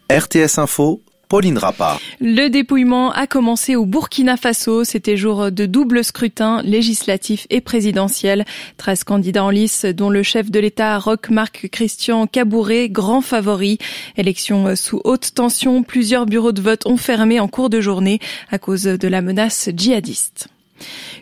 RTS Info, Pauline Rappa. Le dépouillement a commencé au Burkina Faso. C'était jour de double scrutin législatif et présidentiel. 13 candidats en lice, dont le chef de l'État, Roch Marc Christian Kaboré, grand favori. Élection sous haute tension. Plusieurs bureaux de vote ont fermé en cours de journée à cause de la menace djihadiste.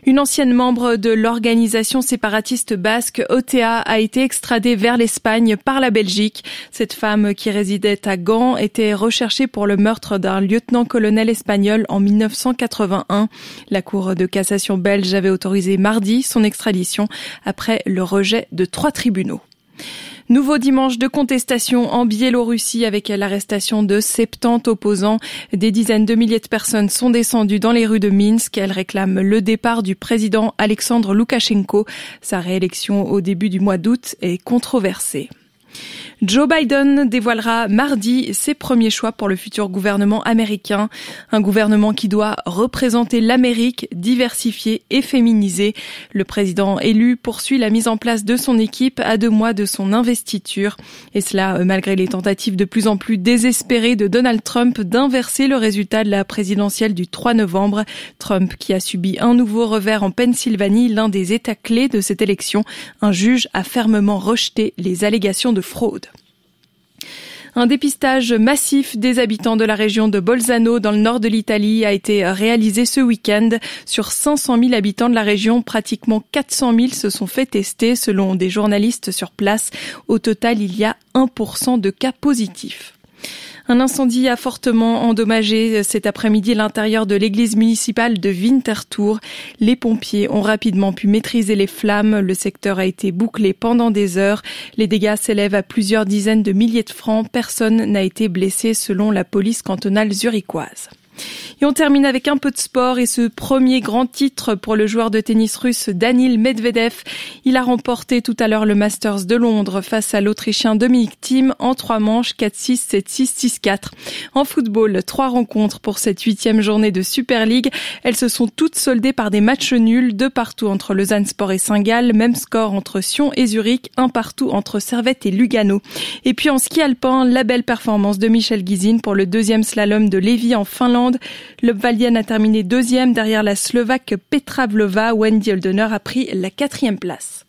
Une ancienne membre de l'organisation séparatiste basque OTA a été extradée vers l'Espagne par la Belgique. Cette femme qui résidait à Gand était recherchée pour le meurtre d'un lieutenant-colonel espagnol en 1981. La Cour de cassation belge avait autorisé mardi son extradition après le rejet de 3 tribunaux. Nouveau dimanche de contestation en Biélorussie avec l'arrestation de 70 opposants. Des dizaines de milliers de personnes sont descendues dans les rues de Minsk. Elles réclament le départ du président Alexandre Loukachenko. Sa réélection au début du mois d'août est controversée. Joe Biden dévoilera mardi ses premiers choix pour le futur gouvernement américain. Un gouvernement qui doit représenter l'Amérique diversifiée et féminisée. Le président élu poursuit la mise en place de son équipe à 2 mois de son investiture. Et cela malgré les tentatives de plus en plus désespérées de Donald Trump d'inverser le résultat de la présidentielle du 3 novembre. Trump qui a subi un nouveau revers en Pennsylvanie, l'un des États clés de cette élection. Un juge a fermement rejeté les allégations de fraude. Un dépistage massif des habitants de la région de Bolzano dans le nord de l'Italie a été réalisé ce week-end. Sur 500 000 habitants de la région, pratiquement 400 000 se sont fait tester selon des journalistes sur place. Au total, il y a 1% de cas positifs. Un incendie a fortement endommagé cet après-midi l'intérieur de l'église municipale de Winterthur. Les pompiers ont rapidement pu maîtriser les flammes. Le secteur a été bouclé pendant des heures. Les dégâts s'élèvent à plusieurs dizaines de milliers de francs. Personne n'a été blessé selon la police cantonale zurichoise. Et on termine avec un peu de sport et ce premier grand titre pour le joueur de tennis russe Daniil Medvedev. Il a remporté tout à l'heure le Masters de Londres face à l'Autrichien Dominic Thiem en 3 manches, 4-6, 7-6, 6-4. En football, 3 rencontres pour cette 8e journée de Super League. Elles se sont toutes soldées par des matchs nuls, 2 partout entre Lausanne Sport et Saint-Gall, même score entre Sion et Zurich, 1 partout entre Servette et Lugano. Et puis en ski alpin, la belle performance de Michel Gizin pour le 2e slalom de Lévis en Finlande. L'Obvalienne a terminé 2e derrière la Slovaque Petra Vlhova. Wendy Holdener a pris la 4e place.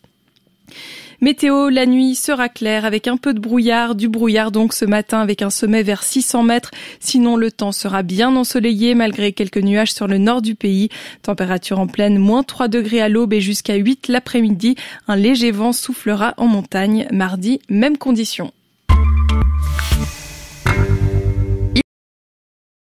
Météo, la nuit sera claire avec un peu de brouillard. Du brouillard donc ce matin avec un sommet vers 600 mètres. Sinon, le temps sera bien ensoleillé malgré quelques nuages sur le nord du pays. Température en pleine, moins 3 degrés à l'aube et jusqu'à 8 l'après-midi. Un léger vent soufflera en montagne. Mardi, même condition.